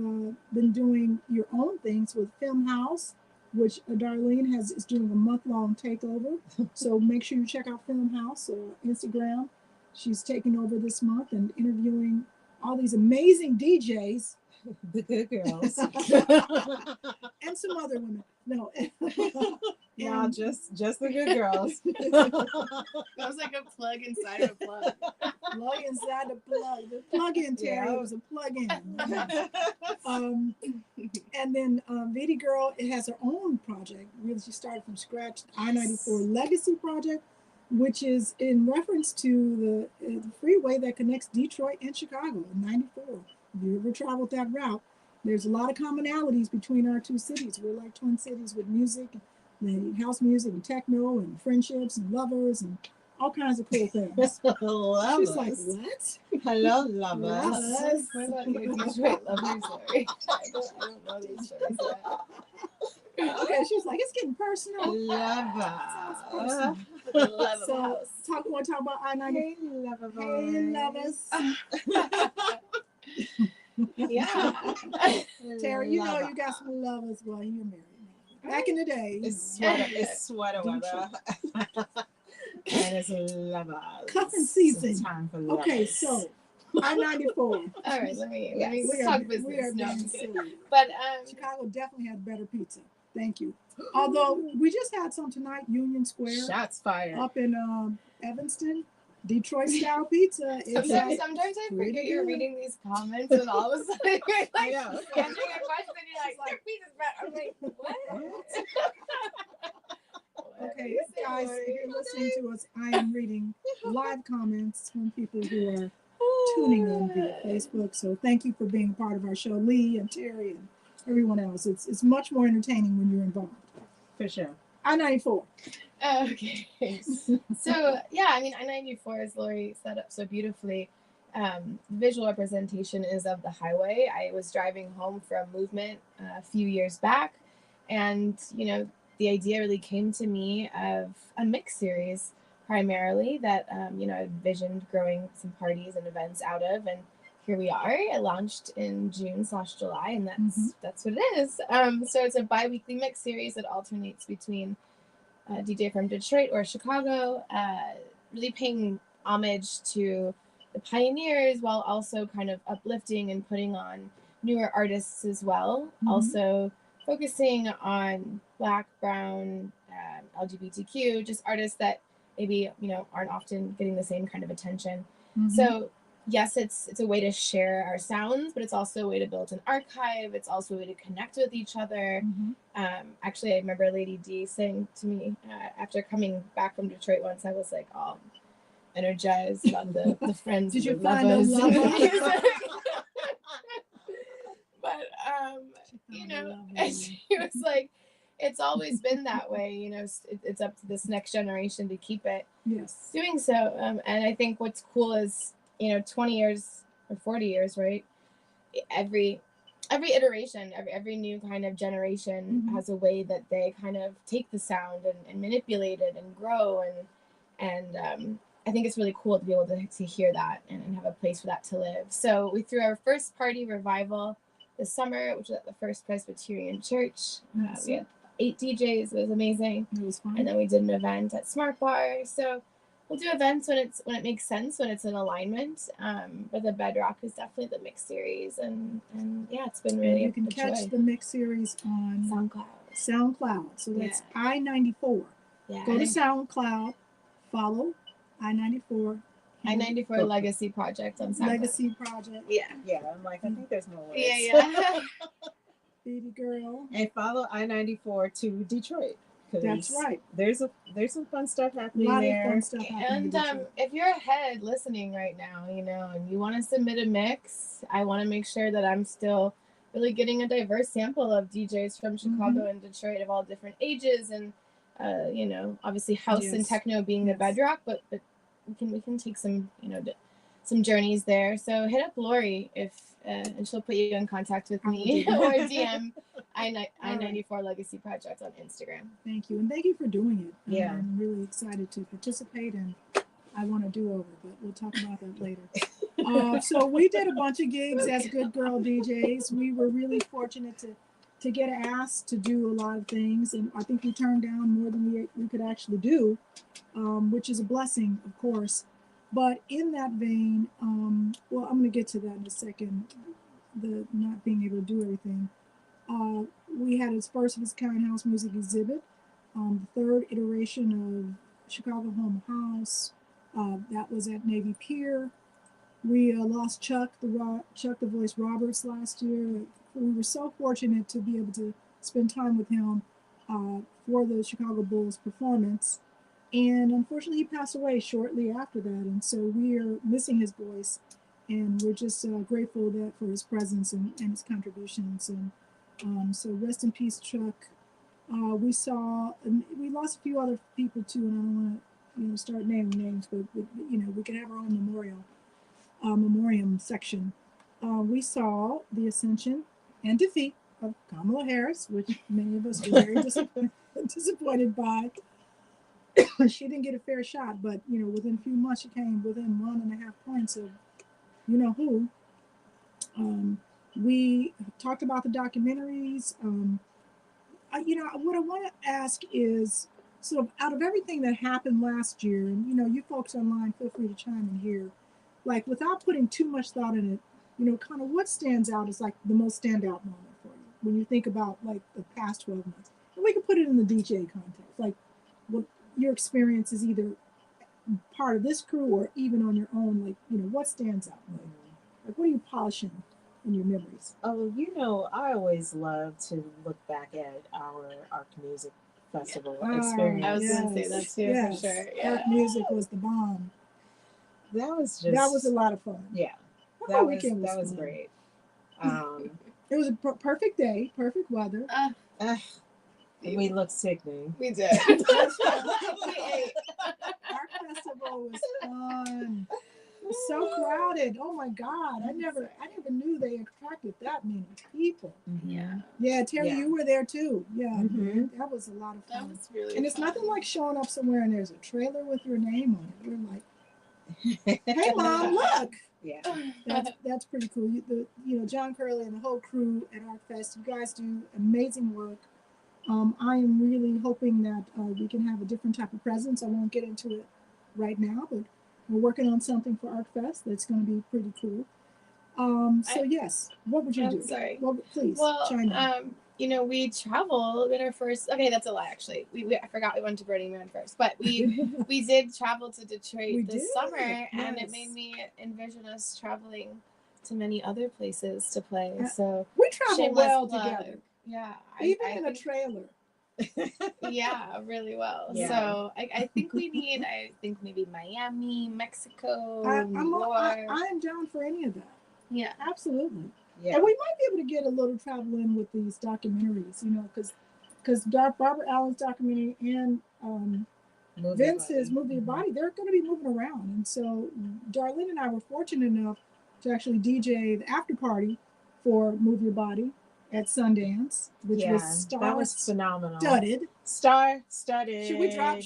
been doing your own things with Film House, which Darlene is doing a month-long takeover. So make sure you check out Film House Instagram. She's taking over this month and interviewing all these amazing DJs. The good girls. And some other women. No. Yeah, just the good girls. That was like a plug inside of a plug. Plug inside the plug. The plug-in, Terry. Yeah. It was a plug-in. And then Vidi Girl, it has her own project. Really, she started from scratch. I-94 Legacy Project, which is in reference to the freeway that connects Detroit and Chicago, 94. If you ever traveled that route, there's a lot of commonalities between our two cities. We're like twin cities with music, and house music, and techno, and friendships, and lovers, and all kinds of cool things. She's like, what? Hello, lovers. Lovers. What about your Detroit lover story? I don't know these stories yet. Okay, she's like, it's getting personal. Lover. The love of So, house. want to talk about I-90? Hey, lover Hey, boys. lovers. Yeah. Terry, you know you got some lovers. Well, you're married now. Back in the day. It's sweater weather. And it's lovers. Cuffing season. It's time for lovers. Okay, so I-94. All right, let me We talk are business. No, I'm being kidding. silly. But Chicago definitely had better pizza. Thank you. Although we just had some tonight, Union Square, Shots fired. up in Evanston, Detroit style pizza. It's sometimes I pretty forget you're good. reading these comments, and all of a sudden you're like I know. answering a question, and you're like, "Their pizza's better." I'm like, "What?" Okay, guys, if you're listening to us, I am reading live comments from people who are tuning in via Facebook. So thank you for being a part of our show, Lee and Terry and everyone else. It's much more entertaining when you're involved. For sure. I-94. Okay. So yeah, I mean, I-94, as Lori set up so beautifully, visual representation is of the highway. I was driving home from movement a few years back, and the idea really came to me of a mix series primarily that I envisioned growing some parties and events out of, and here we are. It launched in June/July, and that's what it is. So it's a bi-weekly mix series that alternates between DJ from Detroit or Chicago, really paying homage to the pioneers while also kind of uplifting and putting on newer artists as well. Also focusing on Black, Brown, LGBTQ, just artists that maybe aren't often getting the same kind of attention. So yes, it's a way to share our sounds, but it's also a way to build an archive. It's also a way to connect with each other. Actually, I remember Lady D saying to me after coming back from Detroit once, I was like all energized about the friends. Did you the find a lovers. lover? But and she was like, it's always been that way. It's up to this next generation to keep it doing so. And I think what's cool is 20 years or 40 years, right? Every iteration, every new kind of generation has a way that they kind of take the sound and manipulate it and grow, and I think it's really cool to be able to hear that and have a place for that to live. So we threw our first party revival this summer, which was at the First Presbyterian Church. We had 8 DJs. It was amazing. It was fun. And then we did an event at Smart Bar. So we'll do events when it makes sense, when it's in alignment. But the bedrock is definitely the mix series, and yeah, it's been really. You can catch the mix series on SoundCloud. So that's I-94. Yeah. Go to SoundCloud, follow I-94. I-94 Legacy Project on SoundCloud. Legacy Project. Yeah. Yeah, I'm like, I think there's more words. Yeah. Baby girl. And follow I-94 to Detroit. That's right. There's some fun stuff happening A lot there. of fun stuff happening. And if you're ahead listening right now, and you want to submit a mix, I want to make sure that I'm still really getting a diverse sample of DJs from Chicago and Detroit of all different ages, and obviously house and techno being the bedrock, but we can take some some journeys there. So hit up Lori and she'll put you in contact with me or DM I-94 Legacy Project on Instagram. Thank you, and thank you for doing it. Yeah, I'm really excited to participate, and I want to do over, but we'll talk about that later. So we did a bunch of gigs as Good Girl DJs. We were really fortunate to get asked to do a lot of things, and I think we turned down more than we could actually do, which is a blessing, of course. But in that vein, well, I'm going to get to that in a second, the not being able to do everything. We had its first of its kind house music exhibit, the 3rd iteration of Chicago Home House. That was at Navy Pier. We lost Chuck the Voice Roberts last year. We were so fortunate to be able to spend time with him for the Chicago Bulls performance. And unfortunately, he passed away shortly after that. And so we are missing his voice. And we're just grateful for his presence and his contributions. And so rest in peace, Chuck. We lost a few other people too, and I don't want to start naming names, but we could have our own memorial. memoriam section, we saw the ascension and defeat of Kamala Harris, which many of us were very disappointed by. She didn't get a fair shot, but within a few months, she came within 1.5 points of who. We talked about the documentaries. What I want to ask is, so out of everything that happened last year, and you folks online, feel free to chime in here, like without putting too much thought in it, kind of what stands out as like the most standout moment for you when you think about like the past 12 months. And we can put it in the DJ context, like what your experience is either part of this crew or even on your own, like, what stands out? Like what are you polishing in your memories? Oh, I always love to look back at our Arc Music Festival experience. I was going to say that too, for sure. Yeah. Arc Music was the bomb. That was a lot of fun. Yeah. That was great. It was a perfect day, perfect weather. We looked sickening. We did. We ate. Arc Festival was fun. It was so crowded. Oh my God. I never knew they attracted that many people. Yeah. Yeah, Terry, you were there too. Yeah. Mm-hmm. That was a lot of fun. That was really And it's fun. nothing like showing up somewhere and there's a trailer with your name on it. You're like, hey Mom, look. Yeah. That's pretty cool. John Curley and the whole crew at ArcFest, you guys do amazing work. I am really hoping that we can have a different type of presence. I won't get into it right now, but we're working on something for ArcFest that's going to be pretty cool. Yes, what would you do? Sorry. Well, please, chime in. We traveled in our first. Okay, that's a lie. Actually, I forgot we went to Burning Man first, but we did travel to Detroit this summer, and it made me envision us traveling to many other places to play. So we travel well together. Yeah, even in a trailer. Yeah, really well. Yeah. So I think we need. I think maybe Miami, Mexico, I am down for any of that. Yeah, absolutely. Yeah. And we might be able to get a little travel in with these documentaries, because Barbara Allen's documentary and Vince's Movie Your Body, they're going to be moving around. And so Darlene and I were fortunate enough to actually DJ the after party for Move Your Body at Sundance, which was that was phenomenal. Star-studded. Should we drop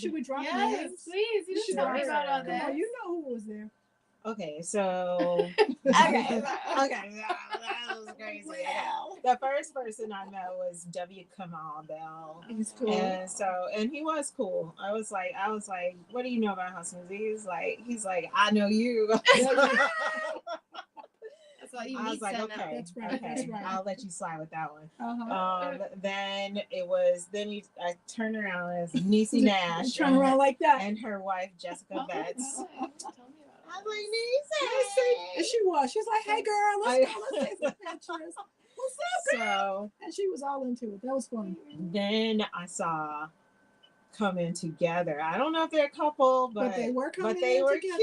yes, names? Please. You should tell me about all that. You know who was there. Okay, so okay, that was crazy. Well, the first person I met was W. Kamal Bell. He's cool. And he was cool. I was like, what do you know about house music? He's like, I know you. I was like, okay, that's right. I'll let you slide with that one. Uh-huh. Then I turned around as Niecy Nash. Turn around like that. And her wife, Jessica Betts. Tell me about it. I was like, Niecy. And she was like, hey girl, let's take some pictures. What's up, girl? And she was all into it. That was fun. Then I saw Coming Together. I don't know if they're a couple, but they were together. Cute. They were kind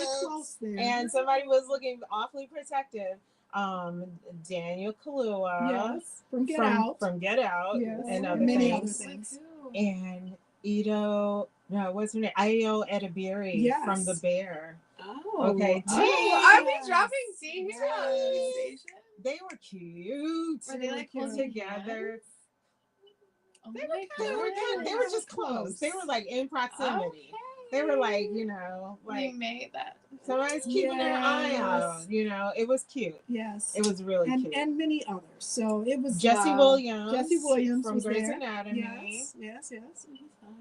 of close there. And somebody was looking awfully protective. Daniel Kaluuya, yes, from Get Out, yes, and many other things. And what's her name? Ayo Edebiri from The Bear. Oh, okay. Are we dropping tea here on the station? They were cute. Were they like close together? Oh they were just close. They were like in proximity. Okay. They were like, we made that. Somebody's keeping their eye out. It was cute. Yes. It was really cute. And many others. So it was Jesse Williams. Jesse Williams from was Grey's there. Anatomy. Yes.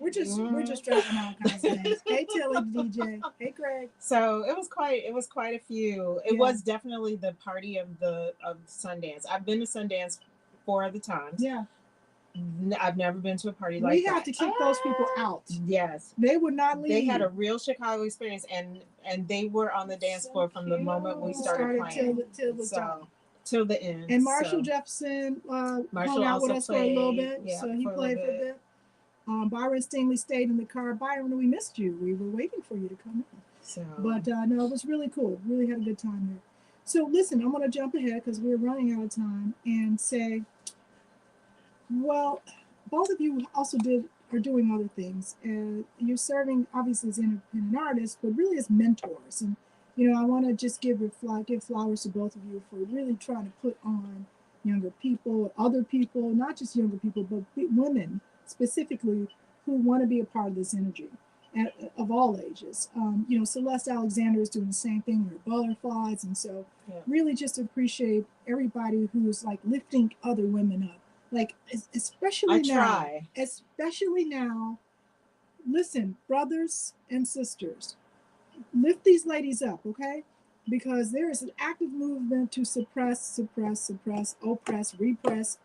We're just dropping all kinds of names. Hey Tilly, DJ. Hey Greg. So it was quite a few. It was definitely the party of Sundance. I've been to Sundance 4 other times. Yeah. I've never been to a party like that. We have to keep those people out. Yes. They would not leave. They had a real Chicago experience, and they were on the dance floor from the moment we started playing. Till the end. And Marshall Jefferson hung out with us for a little bit. Yeah, so he played for a bit. Byron Stingley stayed in the car. Byron, we missed you. We were waiting for you to come in. But no, it was really cool. Really had a good time there. So listen, I'm going to jump ahead because we're running out of time and say, well, both of you also are doing other things. You're serving obviously as independent artists, but really as mentors. You know, I want to just give flowers to both of you for really trying to put on younger people, other people, not just younger people, but women specifically who want to be a part of this energy and of all ages. You know, Celeste Alexander is doing the same thing with her butterflies. And so really just appreciate everybody who's like lifting other women up. Like, especially now, listen, brothers and sisters, lift these ladies up, okay? Because there is an active movement to suppress, oppress, repress,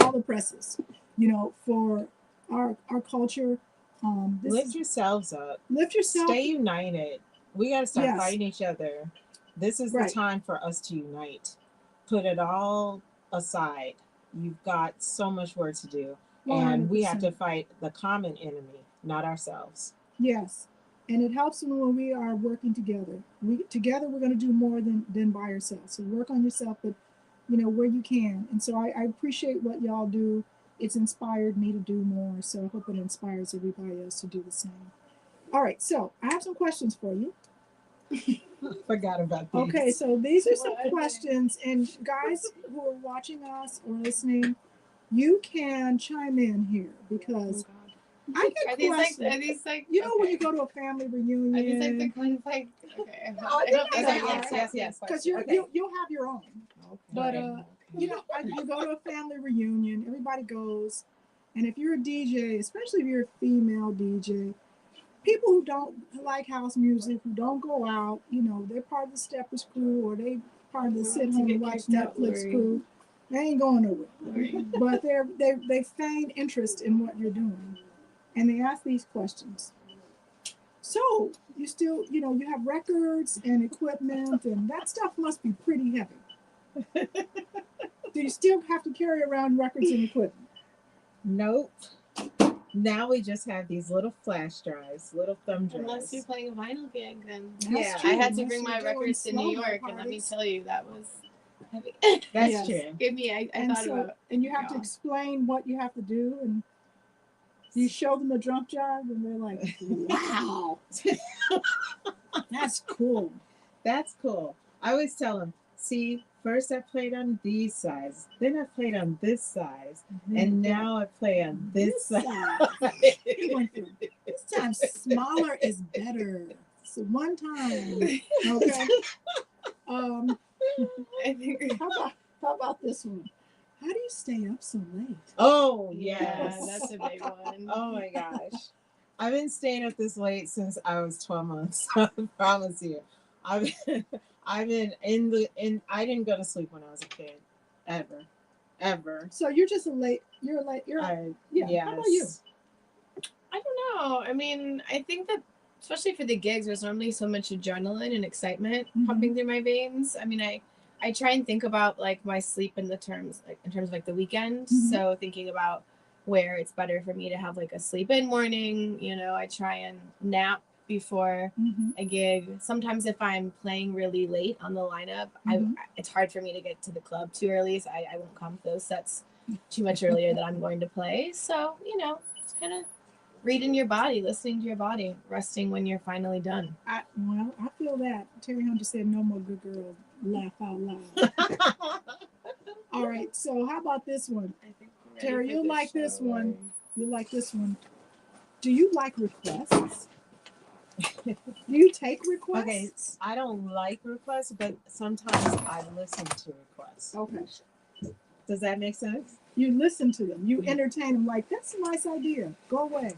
all the presses, you know, for our culture. Lift yourselves up. Lift yourself. Stay united. We got to stop fighting each other. This is the time for us to unite. Put it all aside. You've got so much work to do. 100%. And we have to fight the common enemy, not ourselves. Yes. And it helps when we are working together. Together we're going to do more than by ourselves. So work on yourself, but you know, where you can. And so I appreciate what y'all do. It's inspired me to do more. So I hope it inspires everybody else to do the same. All right, so I have some questions for you. Forgot about these. Okay, so these are some questions, and guys who are watching us or listening, you can chime in here because I get questions. Are these like you know when you go to a family reunion? Are these like the kind of like yes, because you'll have your own. Okay. But you know, you go to a family reunion, everybody goes, and if you're a DJ, especially if you're a female DJ, people who don't like house music, who don't go out, you know, they're part of the Steppers crew or they part of the sit home and watch Netflix crew. They ain't going nowhere, but they feign interest in what you're doing, and they ask these questions. So you still, you know, you have records and equipment, and that stuff must be pretty heavy. Do you still have to carry around records and equipment? Nope. Now we just have these little flash drives, little thumb drives. Unless you're playing a vinyl gig, then true. I had to bring my records to New York, and let me tell you, that was heavy. That's true. Give me, I thought about. And you have to explain what you have to do, and you show them the drum job, and they're like, "Wow, that's cool." That's cool. I always tell them, see, first I played on these sides, then I played on this size, and now I play on this side. This time smaller is better. So one time, okay. How about this one? How do you stay up so late? Oh yeah, that's a big one. Oh my gosh, I've been staying up this late since I was 12 months. I promise you, I've been I didn't go to sleep when I was a kid, ever. So you're just yeah. Yes. How about you? I don't know. I mean, I think that especially for the gigs, there's normally so much adrenaline and excitement pumping through my veins. I mean, I try and think about like my sleep in terms of like the weekend. So thinking about where it's better for me to have like a sleep in morning, you know, I try and nap before a gig. Sometimes if I'm playing really late on the lineup, it's hard for me to get to the club too early, so I won't come to those sets too much earlier than I'm going to play. So, you know, it's kind of reading your body, listening to your body, resting when you're finally done. I feel that. Terry Hunter said, "No more good girl, laugh out loud." All right, so how about this one? Terry, you'll like this one. You like this one. Do you like requests? Do you take requests? Okay, I don't like requests, but sometimes I listen to requests. Okay. Does that make sense? You listen to them. You entertain them like, that's a nice idea. Go away.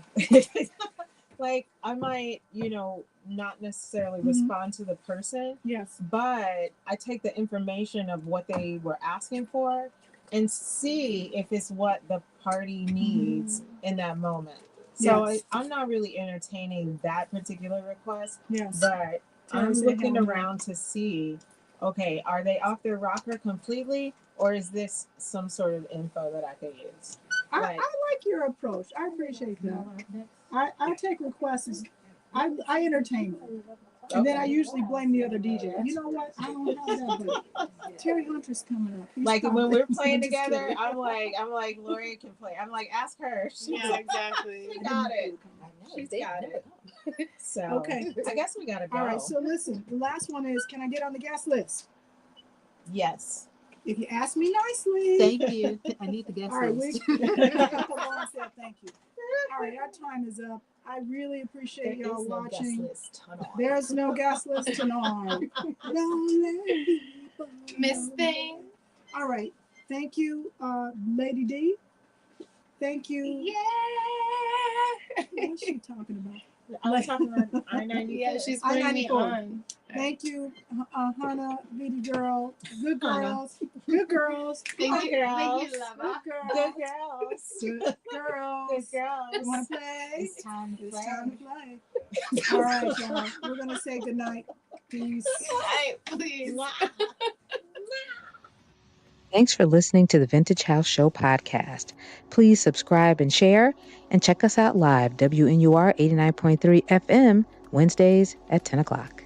Like, I might, you know, not necessarily respond to the person. Yes. But I take the information of what they were asking for and see if it's what the party needs in that moment. So I'm not really entertaining that particular request. Yes. But I'm looking around to see, okay, are they off their rocker completely? Or is this some sort of info that I can use? I like your approach. I appreciate that. I take requests. I entertain them. And then I usually blame the other DJ. You know what? I don't have that. But Terry Hunter's coming up. Like when we're playing together, I'm like, Lori can play. I'm like, ask her. Yeah, exactly. She got it. She's got it. So Okay. I guess we gotta go. All right. So listen, the last one is, can I get on the guest list? Yes. If you ask me nicely. Thank you. I need the guest All right, list. Lauren said thank you. All right, our time is up. I really appreciate There y'all is no guest watching. list tonight. There's no guest list tonight. Don't let people Miss know. Thing. All right, thank you, Lady D. Thank you. Yeah. What's she talking about? I was talking about I-94. Yeah, she's putting me I-94. on. Thank you, Hannah, Vidi girl. Good Hannah. girls. Good girls. Thank you, girls. Lava. Good Good girls. girls. Good girls. Good girls. You want to play? It's time to It's play. time to play. All right, y'all. We're going to say goodnight. Peace. Hi, please. Thanks for listening to the Vintage House Show podcast. Please subscribe and share, and check us out live, WNUR 89.3 FM, Wednesdays at 10 o'clock.